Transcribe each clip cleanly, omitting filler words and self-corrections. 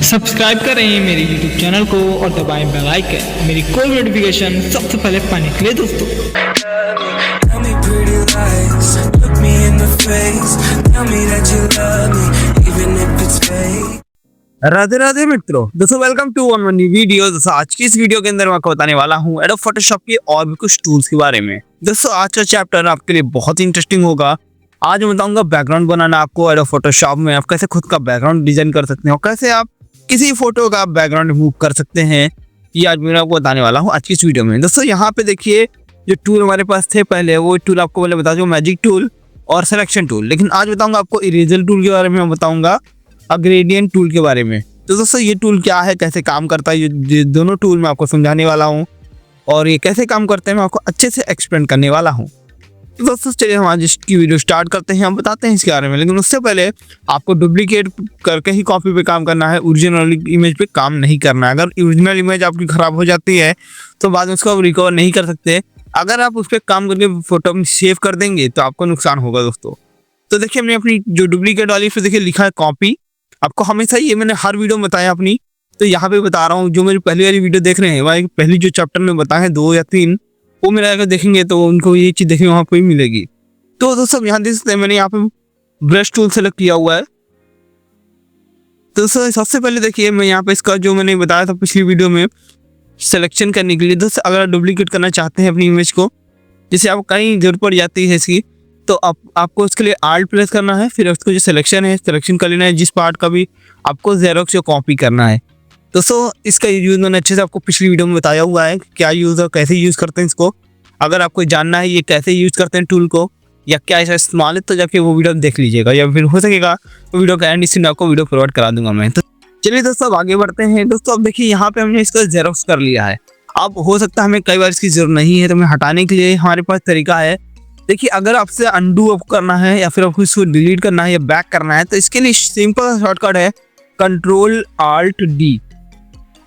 Subscribe करें मेरे YouTube channel को और दबाएं बेल आइकन मेरी कोई नोटिफिकेशन सबसे पहले पाने के लिए दोस्तों। Tell me pretty lies, look me in the face, tell me that you love me, even if it's fake. Radhe Radhe मित्रों, दोस्तों welcome to one new video. दोस्तों आज की इस वीडियो के अंदर मैं आपको बताने वाला हूँ एडोब फोटोशॉप के और भी कुछ टूल्स के बारे में। दोस्तों आज का चैप्टर आपके लिए बहुत ही इंटरेस्टिंग होगा। आज मैं बताऊंगा बैकग्राउंड बनाना आपको एडोब फोटोशॉप में, आप कैसे खुद का बैकग्राउंड डिजाइन कर सकते हैं और कैसे आप किसी फोटो का बैकग्राउंड रिमूव कर सकते हैं। ये आज मैं आपको बताने वाला हूँ आज की इस वीडियो में। दोस्तों यहाँ पे देखिए जो टूल हमारे पास थे पहले, वो टूल आपको पहले बता दूं मैजिक टूल और सिलेक्शन टूल, लेकिन आज बताऊंगा आपको इरेजर टूल के बारे में, मैं बताऊंगा ग्रेडियंट टूल के बारे में। तो दोस्तों ये टूल क्या है, कैसे काम करता है, ये दोनों टूल मैं आपको समझाने वाला हूँ और ये कैसे काम करते हैं मैं आपको अच्छे से एक्सप्लेन करने वाला हूँ। तो दोस्तों चलिए हम आज इसकी वीडियो स्टार्ट करते हैं, हम बताते हैं इसके बारे में। लेकिन उससे पहले आपको डुप्लीकेट करके ही कॉपी पे काम करना है, ओरिजिनल इमेज पे काम नहीं करना है। अगर ओरिजिनल इमेज आपकी ख़राब हो जाती है तो बाद में उसको आप रिकवर नहीं कर सकते। अगर आप उस पर काम करके फोटो में सेव कर देंगे तो आपको नुकसान होगा दोस्तों। तो देखिए हमने अपनी जो डुप्लीकेट वाली पे देखिए लिखा है कॉपी, आपको हमेशा ये मैंने हर वीडियो में बताया अपनी, तो यहाँ पे बता रहा हूँ। जो मेरी पहली वाली वीडियो देख रहे हैं, वहाँ पहली जो चैप्टर में बताए हैं 2 या 3, वो मेरा अगर देखेंगे तो उनको ये चीज़ देखने वहाँ पर ही मिलेगी। तो दोस्तों यहाँ देख सकते हैं मैंने यहाँ पे ब्रश टूल सेलेक्ट किया हुआ है। तो दोस्तों सबसे पहले देखिए मैं यहाँ पे इसका जो मैंने बताया था पिछली वीडियो में सिलेक्शन करने के लिए, दोस्तों अगर आप डुप्लीकेट करना चाहते हैं अपनी इमेज को, जैसे आप कहीं जरूरत पड़ जाती है इसकी, तो आपको उसके लिए आल्ट प्रेस करना है, फिर उसको जो सिलेक्शन है सिलेक्शन कर लेना है, जिस पार्ट का भी आपको जेरोक्स या कॉपी करना है। दोस्तों इसका यूज़ मैंने अच्छे से आपको पिछली वीडियो में बताया हुआ है, क्या यूज़ और कैसे यूज़ करते हैं इसको। अगर आपको जानना है ये कैसे यूज़ करते हैं टूल को या क्या ऐसा इस्तेमाल है, तो जाके वो वीडियो देख लीजिएगा, या फिर हो सकेगा तो वीडियो का एंड इसी में आपको वीडियो प्रोवाइड करा दूंगा मैं। तो चलिए दोस्तों अब आगे बढ़ते हैं। दोस्तों अब देखिए यहाँ पे हमने इसका जेरोक्स कर लिया है। अब हो सकता है हमें कई बार इसकी जरूरत नहीं है, तो हमें हटाने के लिए हमारे पास तरीका है। देखिए अगर आपसे अनडू आपको करना है या फिर आपको इसको डिलीट करना है या बैक करना है, तो इसके लिए सिंपल शॉर्टकट है Ctrl-Alt-D।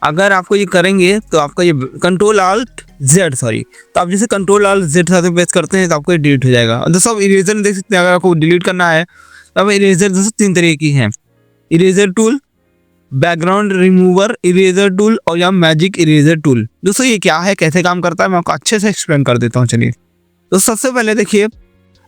अगर आपको ये करेंगे तो आपका ये Ctrl-Alt-Z तो आप जैसे Ctrl-Alt-Z साथ में प्रेस करते हैं तो आपको ये डिलीट हो जाएगा। दोस्तों अब इरेजर देख सकते हैं, अगर आपको डिलीट करना है तो अब इरेजर दोस्तों 3 तरीके की हैं, eraser tool, background remover eraser tool और या मैजिक इरेजर टूल। दोस्तों ये क्या है, कैसे काम करता है, मैं आपको अच्छे से एक्सप्लेन कर देता हूँ। चलिए तो सबसे पहले देखिए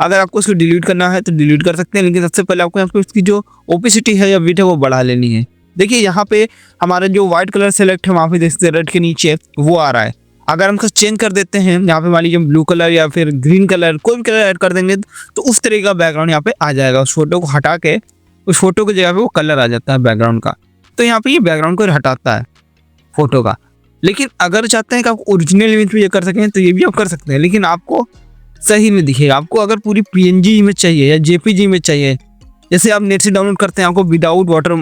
अगर आपको इसको डिलीट करना है तो डिलीट कर सकते हैं, लेकिन सबसे पहले आपको इसकी जो ओपेसिटी है या विड्थ है वो बढ़ा लेनी है। देखिए यहाँ पे हमारा जो व्हाइट कलर सेलेक्ट है वहाँ पे देख सकते हैं रेड के नीचे वो आ रहा है। अगर हम इसको चेंज कर देते हैं, यहाँ पे मान लीजिए ब्लू कलर या फिर ग्रीन कलर कोई भी कलर ऐड कर देंगे तो उस तरीके का बैकग्राउंड यहाँ पे आ जाएगा। उस फोटो को हटा के उस फोटो की जगह पे वो कलर आ जाता है बैकग्राउंड का, तो यहाँ पे ये बैकग्राउंड को हटाता है फोटो का। लेकिन अगर चाहते हैं कि आप ओरिजिनल इमेज पे ये कर सकें तो ये भी आप कर सकते हैं, लेकिन आपको सही नहीं दिखेगा। आपको अगर पूरी PNG इमेज चाहिए या JPG इमेज चाहिए, जैसे आप नेट से डाउनलोड करते हैं, आपको विदाउट वाटर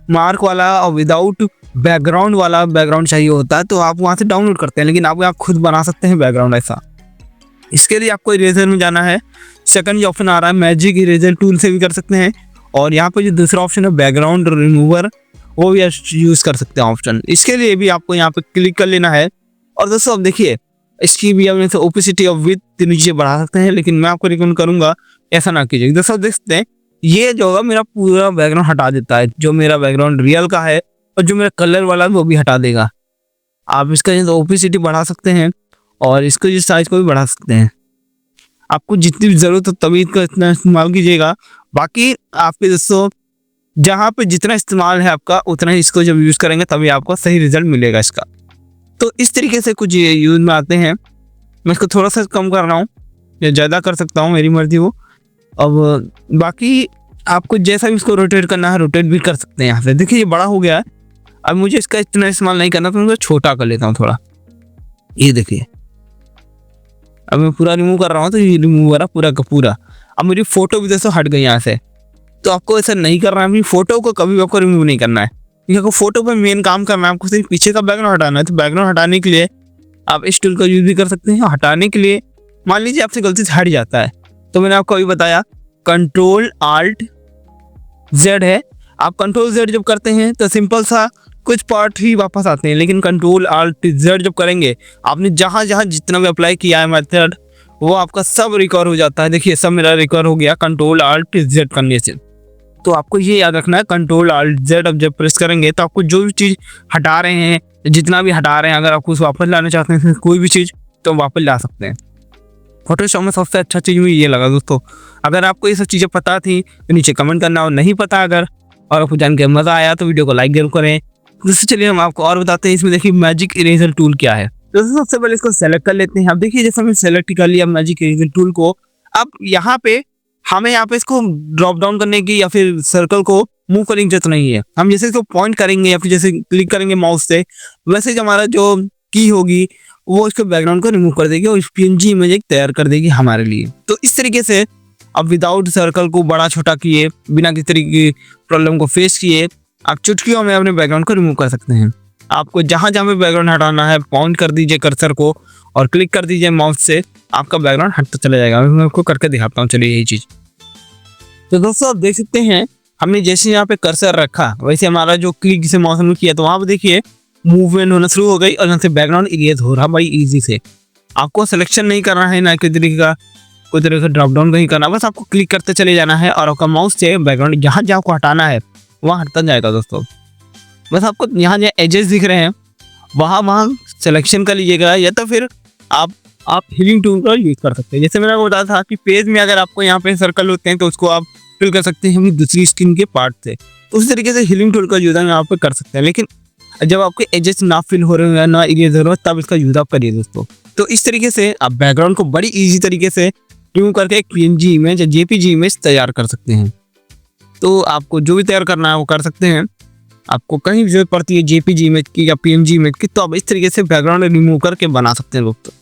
मार्क वाला और विदाउट बैकग्राउंड वाला बैकग्राउंड चाहिए होता है, तो आप वहाँ से डाउनलोड करते हैं, लेकिन आप खुद बना सकते हैं बैकग्राउंड ऐसा। इसके लिए आपको इरेजर में जाना है, सेकंड जो ऑप्शन आ रहा है मैजिक इरेजर टूल से भी कर सकते हैं, और यहाँ पे जो दूसरा ऑप्शन है बैकग्राउंड रिमूवर वो भी यूज़ कर सकते हैं ऑप्शन। इसके लिए भी आपको यहाँ पे क्लिक कर लेना है। और दोस्तों अब देखिए इसकी भी आप ओपेसिटी और विड्थ नीचे बढ़ा सकते हैं, लेकिन मैं आपको रिकमेंड करूँगा ऐसा ना कीजिए। दोस्तों देख सकते हैं ये जो होगा मेरा पूरा बैकग्राउंड हटा देता है, जो मेरा बैकग्राउंड रियल का है और जो मेरा कलर वाला है वो भी हटा देगा। आप इसका ओपेसिटी बढ़ा सकते हैं और इसको जो साइज को भी बढ़ा सकते हैं। आपको जितनी ज़रूरत हो तभी इसका इतना इस्तेमाल कीजिएगा। बाकी आपके दोस्तों जहाँ पे जितना इस्तेमाल है आपका उतना ही इसको जब यूज़ करेंगे तभी आपको सही रिजल्ट मिलेगा इसका। तो इस तरीके से कुछ यूज़ में आते हैं। मैं इसको थोड़ा सा कम कर रहा हूँ या ज़्यादा कर सकता हूँ, मेरी मर्जी हो। अब बाकी आपको जैसा भी इसको रोटेट करना है रोटेट भी कर सकते हैं। यहाँ से देखिए ये बड़ा हो गया है, अब मुझे इसका इतना इस्तेमाल नहीं करना तो मैं इसको छोटा कर लेता हूँ थोड़ा। ये देखिए अब मैं पूरा रिमूव कर रहा हूँ तो ये रिमूव हो रहा पूरा का पूरा। अब मेरी फ़ोटो भी जैसे हट गई यहाँ से, तो आपको ऐसा नहीं करना है। अपनी फ़ोटो को कभी आपको रिमूव नहीं करना है, क्योंकि आपको फ़ोटो पर मेन काम करना है, आपको सिर्फ पीछे का बैकग्राउंड हटाना है। तो बैकग्राउंड हटाने के लिए आप इस टूल का यूज़ भी कर सकते हैं। हटाने के लिए मान लीजिए आपसे गलती से हट जाता है, तो मैंने आपको अभी बताया Ctrl-Alt-Z है। आप Ctrl-Z जब करते हैं तो सिंपल सा कुछ पार्ट ही वापस आते हैं, लेकिन Ctrl-Alt-Z जब करेंगे आपने जहाँ जहाँ जितना भी अप्लाई किया है मेथड वो आपका सब रिकवर हो जाता है। देखिए सब मेरा रिकवर हो गया Ctrl-Alt-Z करने से। तो आपको ये याद रखना है, कंट्रोल Alt Z अब जब प्रेस करेंगे तो आपको जो भी चीज़ हटा रहे हैं, जितना भी हटा रहे हैं, अगर आपको उसे वापस लाना चाहते हैं कोई भी चीज़, तो वापस ला सकते हैं। फोटोशॉप में सबसे अच्छा चीज़ मुझे ये लगा दोस्तों। अगर आपको ये सब चीज़ें पता थी तो नीचे कमेंट करना, और नहीं पता अगर और आपको जान के मज़ा आया तो वीडियो को लाइक जरूर करें। दोस्तों चलिए हम आपको और बताते हैं, इसमें देखिए मैजिक इरेजर टूल क्या है। दोस्तों सबसे पहले इसको सेलेक्ट कर लेते हैं। अब देखिए जैसे हमने सेलेक्ट कर लिया मैजिक इरेजर टूल को, अब यहाँ पे हमें इसको ड्रॉप डाउन करने की या फिर सर्कल को मूव करने की जरूरत नहीं है। हम जैसे इसको पॉइंट करेंगे या फिर जैसे क्लिक करेंगे माउस से, वैसे जो हमारा जो की होगी वो इसके बैकग्राउंड को रिमूव कर देगी और PNG इमेज एक तैयार कर देगी हमारे लिए। तो इस तरीके से अब विदाउट सर्कल को बड़ा छोटा किए, बिना किसी तरीके की प्रॉब्लम को फेस किए, आप चुटकियों में अपने बैकग्राउंड को रिमूव कर सकते हैं। आपको जहाँ जहाँ पे बैकग्राउंड हटाना है पॉइंट कर दीजिए कर्सर को और क्लिक कर दीजिए माउस से, आपका बैकग्राउंड हटता चला जाएगा। मैं आपको करके दिखाता हूँ, चलिए यही चीज़। तो दोस्तों आप देख सकते हैं हमने जैसे यहाँ पे कर्सर रखा वैसे हमारा जो क्लिक से माउस में किया तो वहाँ पे देखिए मूवमेंट होना शुरू हो गई और यहाँ से बैकग्राउंड इरेज हो रहा बड़ी इजी से। आपको सिलेक्शन नहीं करना है, ना कोई तरीके का ड्रॉप डाउन नहीं करना, बस आपको क्लिक करते चले जाना है और आपका माउस से बैकग्राउंड जहाँ जहाँ को हटाना है वहाँ हटता जाएगा दोस्तों। बस आपको यहाँ जहाँ एजेस दिख रहे हैं वहाँ सिलेक्शन कर लीजिएगा, या तो फिर आप हीलिंग टूल का यूज़ कर सकते हैं। जैसे मैंने बताया था कि पेज में अगर आपको यहाँ पे सर्कल होते हैं तो उसको आप फिल कर सकते हैं अपनी दूसरी स्किन के पार्ट से, तो उसी तरीके से हीलिंग टूल का यूज़ यहाँ पे कर सकते हैं। लेकिन जब आपके एजेस ना फिल हो रहे हैं, ना इरेजर हो, तब इसका यूज़ आप करिए दोस्तों। तो इस तरीके से आप बैकग्राउंड को बड़ी ईजी तरीके से रिमूव करके एक PNG इमेज या JPG इमेज तैयार कर सकते हैं। तो आपको जो भी तैयार करना है वो कर सकते हैं। आपको कहीं भी जरूरत पड़ती है JPG इमेज की या PNG इमेज की, तो आप इस तरीके से बैकग्राउंड रिमूव करके बना सकते हैं दोस्तों।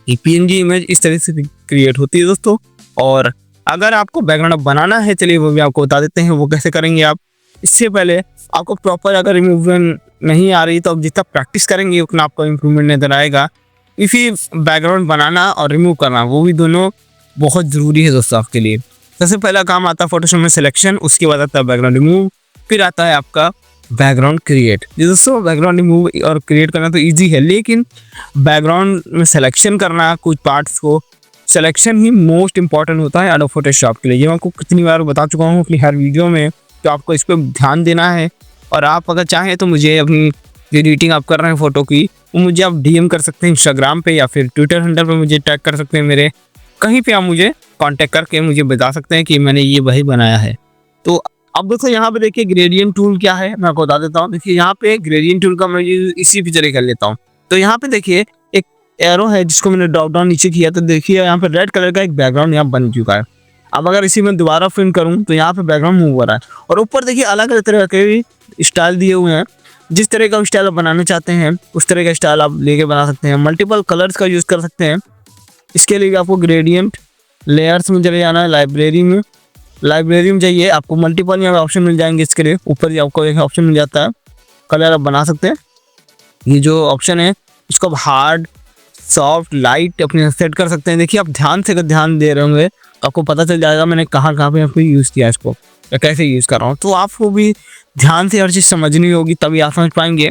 ये PNG इमेज इस तरह से क्रिएट होती है दोस्तों। और अगर आपको बैकग्राउंड बनाना है, चलिए वो भी आपको बता देते हैं वो कैसे करेंगे आप। इससे पहले आपको प्रॉपर अगर रिमूवमेंट नहीं आ रही तो आप जितना प्रैक्टिस करेंगे उतना आपको इम्प्रूवमेंट नजर आएगा। इसी बैकग्राउंड बनाना और रिमूव करना वो भी दोनों बहुत ज़रूरी है दोस्तों आपके लिए। सबसे पहला काम आता है फोटोशॉप में सिलेक्शन, उसके बाद आता है बैकग्राउंड रिमूव, फिर आता है आपका बैकग्राउंड क्रिएट। जी दोस्तों बैकग्राउंड रिमूव और क्रिएट करना तो ईजी है, लेकिन बैकग्राउंड में सिलेक्शन करना कुछ पार्ट्स को, सिलेक्शन ही मोस्ट इंपॉर्टेंट होता है एडोब फोटोशॉप के लिए। ये मैं आपको कितनी बार बता चुका हूँ अपनी हर वीडियो में, तो आपको इस पर ध्यान देना है। और आप अगर चाहें तो मुझे अपनी जो एडिटिंग आप कर रहे हैं फ़ोटो की, वो मुझे आप DM कर सकते हैं इंस्टाग्राम पे या फिर ट्विटर हैंडल पे मुझे टैग कर सकते हैं मेरे, कहीं पे आप मुझे कांटेक्ट करके मुझे बता सकते हैं कि मैंने ये वही बनाया है। तो अब दोस्तों यहाँ पे देखिए ग्रेडियंट टूल क्या है मैं आपको बता देता हूँ। देखिए यहाँ पे ग्रेडियंट टूल का मैं इसी पिक्चर कर लेता हूँ। तो यहाँ पे देखिए एक एरो है जिसको मैंने ड्रॉप डाउन नीचे किया, तो देखिए यहाँ पे रेड कलर का एक बैकग्राउंड यहाँ बन चुका है। अब अगर इसी में दोबारा प्रिंट करूँ तो यहाँ पे बैकग्राउंड मूव हो रहा है और ऊपर देखिए अलग अलग तरह के स्टाइल दिए हुए हैं। जिस तरह का स्टाइल आप बनाना चाहते हैं उस तरह का स्टाइल आप लेके बना सकते हैं। मल्टीपल कलर्स का यूज़ कर सकते हैं। इसके लिए आपको ग्रेडियंट लेयर्स में चले जाना है, लाइब्रेरी में जाइए, आपको मल्टीपल यहाँ ऑप्शन मिल जाएंगे। इसके लिए ऊपर ही आपको एक ऑप्शन मिल जाता है, कलर आप बना सकते हैं। ये जो ऑप्शन है इसको आप हार्ड, सॉफ्ट, लाइट अपने सेट कर सकते हैं। देखिए आप ध्यान से अगर ध्यान दे रहे होंगे तो आपको पता चल जाएगा मैंने कहाँ पे आपको यूज़ किया इसको या कैसे यूज़ कर रहा हूँ। तो आपको भी ध्यान से हर चीज़ समझनी होगी तभी आप समझ पाएंगे,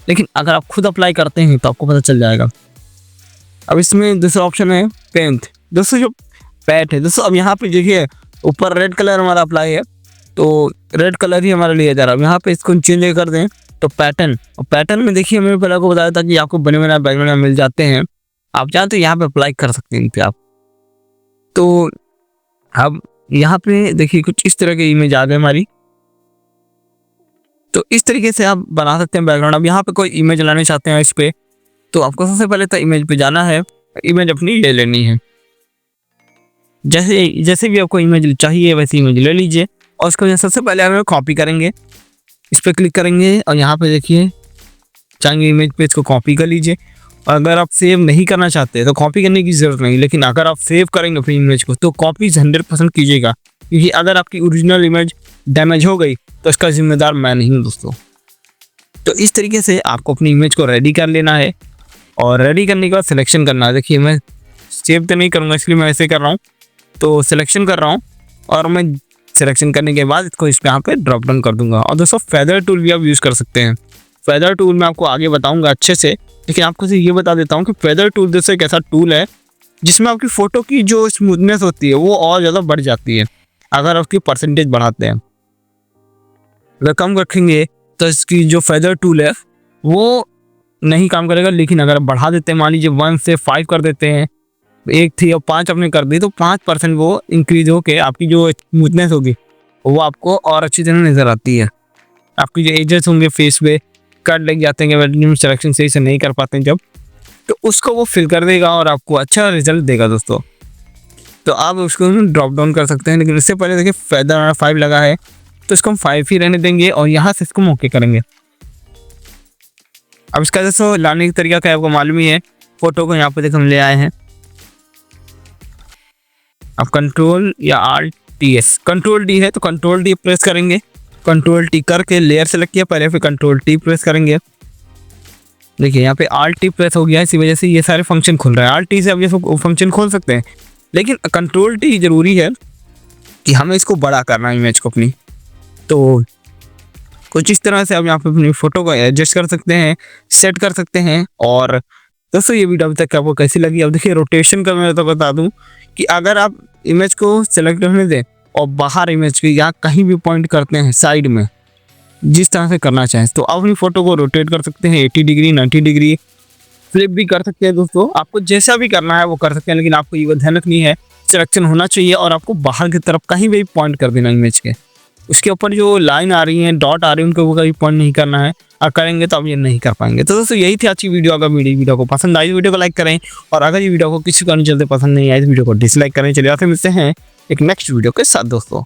लेकिन अगर आप खुद अप्लाई करते हैं तो आपको पता चल जाएगा। अब इसमें दूसरा ऑप्शन है पेंट। दोस्तों जो पैट है दोस्तों, अब यहाँ पे देखिए ऊपर रेड कलर हमारा अप्लाई है तो रेड कलर ही हमारा लिया जा रहा है। यहाँ पे इसको चेंज कर दें तो पैटर्न, और पैटर्न में देखिए मैंने पहले आपको बताया था कि आपको बने बनाए बैकग्राउंड मिल जाते हैं। आप चाहें तो यहाँ पे अप्लाई कर सकते हैं इन पे आप। तो अब यहाँ पे देखिए कुछ इस तरह की इमेज आ गई हमारी, तो इस तरीके से आप बना सकते हैं बैकग्राउंड। अब यहाँ पे कोई इमेज लाना चाहते हैं इस पे, तो आपको सबसे पहले तो इमेज पे जाना है, इमेज अपनी ले लेनी है। जैसे भी आपको इमेज चाहिए वैसे इमेज ले लीजिए और उसको सबसे पहले हमें कॉपी करेंगे। इस पर क्लिक करेंगे और यहाँ पे देखिए चाहेंगे इमेज पे इसको कॉपी कर लीजिए। और अगर आप सेव नहीं करना चाहते तो कॉपी करने की ज़रूरत नहीं, लेकिन अगर आप सेव करेंगे अपनी इमेज को तो कॉपी 100% कीजिएगा, क्योंकि अगर आपकी ओरिजिनल इमेज डैमेज हो गई तो इसका जिम्मेदार मैं नहीं हूँ दोस्तों। तो इस तरीके से आपको अपनी इमेज को रेडी कर लेना है और रेडी करने के बाद सिलेक्शन करना है। देखिए मैं सेव तो नहीं करूँगा इसलिए मैं ऐसे कर रहा हूँ, तो सिलेक्शन कर रहा हूँ और मैं सिलेक्शन करने के बाद इसको इस पे यहाँ पे ड्रॉप डाउन कर दूंगा। और दोस्तों फेदर टूल भी आप यूज़ कर सकते हैं। फेदर टूल मैं आपको आगे बताऊंगा अच्छे से, लेकिन आपको ये बता देता हूँ कि फेदर टूल दोस्तों एक ऐसा टूल है जिसमें आपकी फ़ोटो की जो स्मूथनेस होती है वो और ज़्यादा बढ़ जाती है। अगर उसकी परसेंटेज बढ़ाते हैं। अगर कम रखेंगे तो इसकी जो फेदर टूल है वो नहीं काम करेगा, लेकिन अगर बढ़ा देते हैं, मान लीजिए 1 से 5 कर देते हैं, 1 थी और 5 आपने कर दी, तो 5% वो इंक्रीज होके आपकी जो स्मूथनेस होगी वो आपको और अच्छी तरह नज़र आती है। आपकी जो एजेस होंगे फेस पे, कट लग जाते हैं, सिलेक्शन सही से नहीं कर पाते हैं जब, तो उसको वो फिल कर देगा और आपको अच्छा रिजल्ट देगा दोस्तों। तो आप उसको ड्रॉप डाउन कर सकते हैं, लेकिन इससे पहले देखिए फेदर 5 लगा है तो इसको हम 5 ही रहने देंगे और यहाँ से इसको ओके करेंगे। अब इसका दोस्तों लाने का तरीका क्या है आपको मालूम ही है। फोटो को यहाँ पे देखो हम ले आए हैं, अब कंट्रोल या Alt+S, कंट्रोल डी है तो कंट्रोल डी प्रेस करेंगे, कंट्रोल टी करके लेयर सेलेक्ट किया पहले, फिर कंट्रोल टी प्रेस करेंगे। देखिए यहाँ पे Alt+ प्रेस हो गया, इसी वजह से ये सारे फंक्शन खुल रहा है। Alt+ से अब ये सब फंक्शन खोल सकते हैं, लेकिन कंट्रोल टी जरूरी है कि हमें इसको बड़ा करना है इमेज को अपनी। तो कुछ इस तरह से आप यहाँ पे अपनी फ़ोटो को एडजस्ट कर सकते हैं, सेट कर सकते हैं। और दोस्तों ये वीडियो अभी तक आपको कैसी लगी? अब देखिए रोटेशन का मैं तो बता दूं कि अगर आप इमेज को सेलेक्ट करने दें और बाहर इमेज के या कहीं भी पॉइंट करते हैं साइड में, जिस तरह से करना चाहें, तो आप अपनी फ़ोटो को रोटेट कर सकते हैं 80 डिग्री 90 डिग्री, फ्लिप भी कर सकते हैं दोस्तों। आपको जैसा भी करना है वो कर सकते हैं, लेकिन आपको ये ध्यान रखनी है सिलेक्शन होना चाहिए और आपको बाहर की तरफ कहीं भी पॉइंट कर देना इमेज के। उसके ऊपर जो लाइन आ रही है, डॉट आ रही है, उनको वो कभी पॉइंट नहीं करना है, और करेंगे तो आप ये नहीं कर पाएंगे। तो दोस्तों यही थी आज की वीडियो। अगर मेरी वीडियो को पसंद आई, वीडियो को लाइक करें, और अगर ये वीडियो को किसी कारण चलते पसंद नहीं आई तो वीडियो को डिसलाइक करें। चलिए फिर मिलते हैं एक नेक्स्ट वीडियो के साथ दोस्तों।